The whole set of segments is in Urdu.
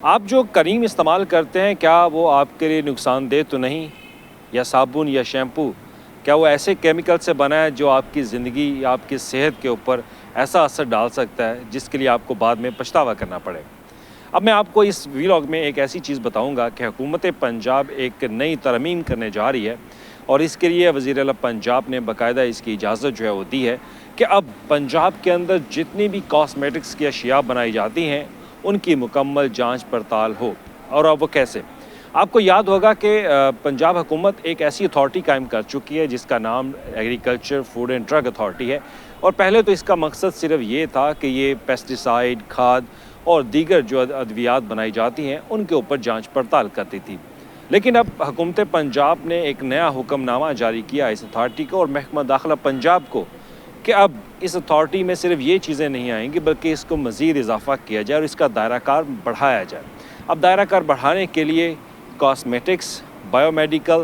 آپ جو کریم استعمال کرتے ہیں کیا وہ آپ کے لیے نقصان دہ تو نہیں؟ یا صابن یا شیمپو کیا وہ ایسے کیمیکل سے بنا ہے جو آپ کی زندگی یا آپ کی صحت کے اوپر ایسا اثر ڈال سکتا ہے جس کے لیے آپ کو بعد میں پچھتاوا کرنا پڑے؟ اب میں آپ کو اس ویلاگ میں ایک ایسی چیز بتاؤں گا کہ حکومت پنجاب ایک نئی ترمیم کرنے جا رہی ہے، اور اس کے لیے وزیر اعلیٰ پنجاب نے باقاعدہ اس کی اجازت جو ہے وہ دی ہے کہ اب پنجاب کے اندر جتنی بھی کاسمیٹکس کی اشیاء بنائی جاتی ہیں ان کی مکمل جانچ پڑتال ہو۔ اور اب وہ کیسے؟ آپ کو یاد ہوگا کہ پنجاب حکومت ایک ایسی اتھارٹی قائم کر چکی ہے جس کا نام agriculture food and drug authority ہے، اور پہلے تو اس کا مقصد صرف یہ تھا کہ یہ پیسٹیسائڈ، کھاد اور دیگر جو ادویات بنائی جاتی ہیں ان کے اوپر جانچ پڑتال کرتی تھی۔ لیکن اب حکومت پنجاب نے ایک نیا حکم نامہ جاری کیا اس اتھارٹی کو اور محکمہ داخلہ پنجاب کو کہ اب اس اتھارٹی میں صرف یہ چیزیں نہیں آئیں گی بلکہ اس کو مزید اضافہ کیا جائے اور اس کا دائرہ کار بڑھایا جائے۔ اب دائرہ کار بڑھانے کے لیے cosmetics, bio medical,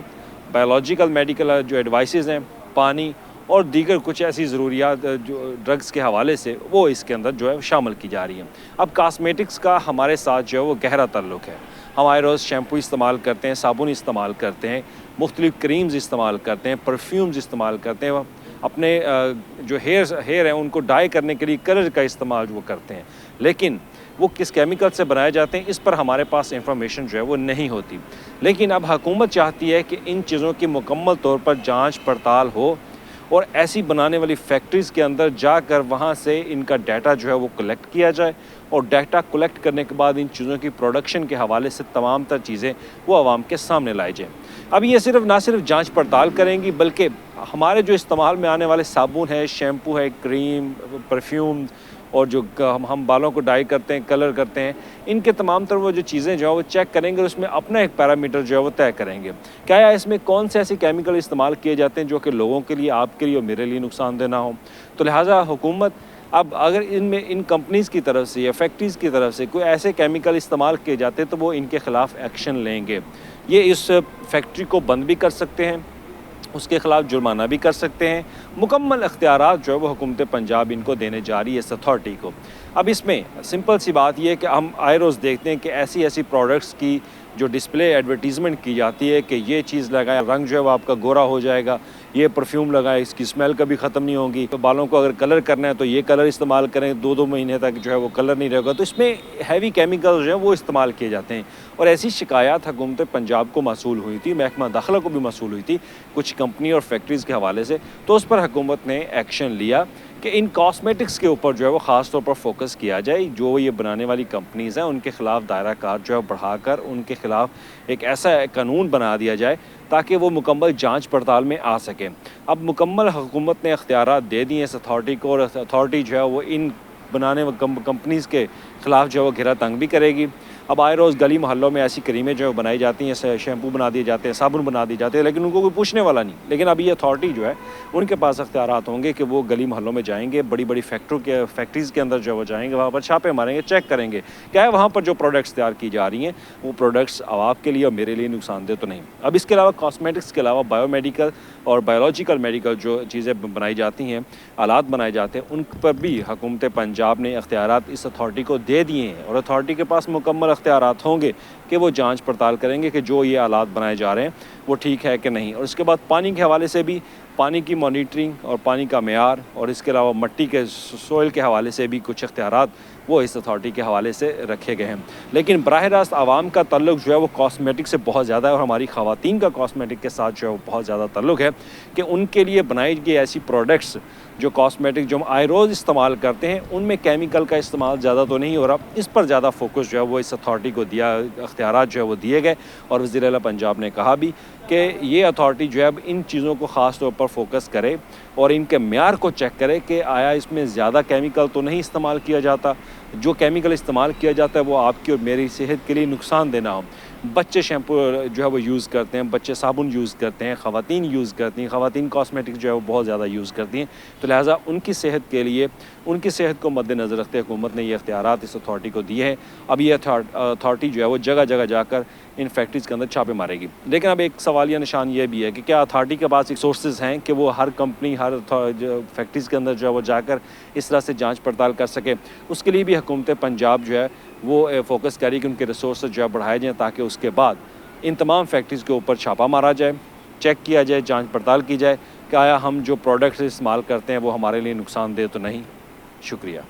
biological medical جو ایڈوائسز ہیں، پانی اور دیگر کچھ ایسی ضروریات جو ڈرگس کے حوالے سے وہ اس کے اندر جو ہے شامل کی جا رہی ہیں۔ اب کاسمیٹکس کا ہمارے ساتھ جو ہے وہ گہرا تعلق ہے۔ ہم آئے روز شیمپو استعمال کرتے ہیں، صابن استعمال کرتے ہیں، مختلف کریمز استعمال کرتے ہیں، پرفیومز استعمال کرتے ہیں، اپنے جو ہیئر ہیں ان کو ڈائی کرنے کے لیے کلر کا استعمال وہ کرتے ہیں، لیکن وہ کس کیمیکل سے بنائے جاتے ہیں اس پر ہمارے پاس انفارمیشن جو ہے وہ نہیں ہوتی۔ لیکن اب حکومت چاہتی ہے کہ ان چیزوں کی مکمل طور پر جانچ پڑتال ہو اور ایسی بنانے والی فیکٹریز کے اندر جا کر وہاں سے ان کا ڈیٹا جو ہے وہ کلیکٹ کیا جائے، اور ڈیٹا کلیکٹ کرنے کے بعد ان چیزوں کی پروڈکشن کے حوالے سے تمام تر چیزیں وہ عوام کے سامنے لائی جائیں۔ اب یہ نہ صرف جانچ پڑتال کریں گی بلکہ ہمارے جو استعمال میں آنے والے صابن ہے، شیمپو ہے، کریم، پرفیوم اور جو ہم بالوں کو ڈائی کرتے ہیں، کلر کرتے ہیں، ان کے تمام تر وہ جو چیزیں جو ہے وہ چیک کریں گے اور اس میں اپنا ایک پیرامیٹر جو ہے وہ طے کریں گے۔ کیا اس میں کون سے ایسے کیمیکل استعمال کیے جاتے ہیں جو کہ لوگوں کے لیے، آپ کے لیے اور میرے لیے نقصان دہ نہ ہو؟ تو لہٰذا حکومت اب اگر ان کمپنیز کی طرف سے یا فیکٹریز کی طرف سے کوئی ایسے کیمیکل استعمال کیے جاتے ہیں تو وہ ان کے خلاف ایکشن لیں گے۔ یہ اس فیکٹری کو بند بھی کر سکتے ہیں، اس کے خلاف جرمانہ بھی کر سکتے ہیں۔ مکمل اختیارات جو ہے وہ حکومت پنجاب ان کو دینے جا رہی ہے اس اتھارٹی کو۔ اب اس میں سمپل سی بات یہ ہے کہ ہم آئے روز دیکھتے ہیں کہ ایسی پروڈکٹس کی جو ڈسپلے ایڈورٹیزمنٹ کی جاتی ہے کہ یہ چیز لگائیں رنگ جو ہے وہ آپ کا گورا ہو جائے گا، یہ پرفیوم لگائیں اس کی اسمیل کبھی ختم نہیں ہوگی، تو بالوں کو اگر کلر کرنا ہے تو یہ کلر استعمال کریں، 2 مہینے تک جو ہے وہ کلر نہیں رہے گا، تو اس میں ہیوی کیمیکل جو ہیں وہ استعمال کیے جاتے ہیں۔ اور ایسی شکایات حکومت پنجاب کو موصول ہوئی تھی، محکمہ داخلہ کو بھی موصول ہوئی تھی کچھ کمپنی اور فیکٹریز کے حوالے سے، تو اس پر حکومت نے ایکشن لیا کہ ان کاسمیٹکس کے اوپر جو ہے وہ خاص طور پر فوکس کیا جائے، جو یہ بنانے والی کمپنیز ہیں ان کے خلاف دائرہ کار جو ہے بڑھا کر ان کے خلاف ایک ایسا قانون بنا دیا جائے تاکہ وہ مکمل جانچ پڑتال میں آ سکیں۔ اب مکمل حکومت نے اختیارات دے دیے اس اتھارٹی کو، اور اتھارٹی جو ہے وہ ان بنانے والی کمپنیز کے خلاف جو ہے وہ گھیرا تنگ بھی کرے گی۔ اب آئے روز گلی محلوں میں ایسی کریمیں جو بنائی جاتی ہیں، شیمپو بنا دیے جاتے ہیں، صابن بنا دیے جاتے ہیں، لیکن ان کو کوئی پوچھنے والا نہیں۔ لیکن اب یہ اتھارٹی جو ہے ان کے پاس اختیارات ہوں گے کہ وہ گلی محلوں میں جائیں گے، بڑی فیکٹریز کے اندر جو وہ جائیں گے، وہاں پر چھاپے ماریں گے، چیک کریں گے کیا ہے وہاں پر جو پروڈکٹس تیار کی جا رہی ہیں وہ پروڈکٹس آپ کے لیے اور میرے لیے نقصان دہ تو نہیں۔ اب اس کے علاوہ کاسمیٹکس کے علاوہ بایو میڈیکل اور بایولوجیکل میڈیکل جو چیزیں بنائی جاتی ہیں، آلات بنائے جاتے ہیں، ان پر بھی حکومت پنجاب نے اختیارات اس اتھارٹی کو دے دیے ہیں، اور اتھارٹی کے پاس مکمل اختیارات ہوں گے کہ وہ جانچ پڑتال کریں گے کہ جو یہ آلات بنائے جا رہے ہیں وہ ٹھیک ہے کہ نہیں۔ اور اس کے بعد پانی کے حوالے سے بھی پانی کی مانیٹرنگ اور پانی کا معیار، اور اس کے علاوہ مٹی کے سوئل کے حوالے سے بھی کچھ اختیارات وہ اس اتھارٹی کے حوالے سے رکھے گئے ہیں۔ لیکن براہ راست عوام کا تعلق جو ہے وہ کاسمیٹک سے بہت زیادہ ہے، اور ہماری خواتین کا کاسمیٹک کے ساتھ جو ہے وہ بہت زیادہ تعلق ہے کہ ان کے لیے بنائی گئی ایسی پروڈکٹس جو کاسمیٹک جو ہم آئے روز استعمال کرتے ہیں ان میں کیمیکل کا استعمال زیادہ تو نہیں ہو رہا، اس پر زیادہ فوکس جو ہے وہ اس اتھارٹی کو دیا، اختیارات جو ہے وہ دیے گئے۔ اور وزیر اعلیٰ پنجاب نے کہا بھی کہ یہ اتھارٹی جو ہے اب ان چیزوں کو خاص طور پر فوکس کرے اور ان کے معیار کو چیک کرے کہ آیا اس میں زیادہ کیمیکل تو نہیں استعمال کیا جاتا، جو کیمیکل استعمال کیا جاتا ہے وہ آپ کی اور میری صحت کے لیے نقصان دہ نہ ہو۔ بچے شیمپو جو ہے وہ یوز کرتے ہیں، بچے صابن یوز کرتے ہیں، خواتین یوز کرتی ہیں، خواتین کاسمیٹک جو ہے وہ بہت زیادہ یوز کرتی ہیں، تو لہٰذا ان کی صحت کے لیے، ان کی صحت کو مد نظر رکھتے حکومت نے یہ اختیارات اس اتھارٹی کو دیے ہیں۔ اب یہ اتھارٹی جو ہے وہ جگہ جگہ جا کر ان فیکٹریز کے اندر چھاپے مارے گی۔ لیکن اب ایک سوالیہ نشان یہ بھی ہے کہ کیا اتھارٹی کے پاس ایک سورسز ہیں کہ وہ ہر کمپنی، ہر فیکٹریز کے اندر جو ہے وہ جا کر اس طرح سے جانچ پڑتال کر سکے؟ اس کے لیے بھی حکومت پنجاب جو ہے وہ فوکس کری کہ ان کے ریسورسز جو ہے بڑھائے جائیں تاکہ اس کے بعد ان تمام فیکٹریز کے اوپر چھاپا مارا جائے، چیک کیا جائے، جانچ پڑتال کی جائے کہ آیا ہم جو پروڈکٹس استعمال کرتے ہیں وہ ہمارے لیے نقصان دہ تو نہیں۔ شکریہ۔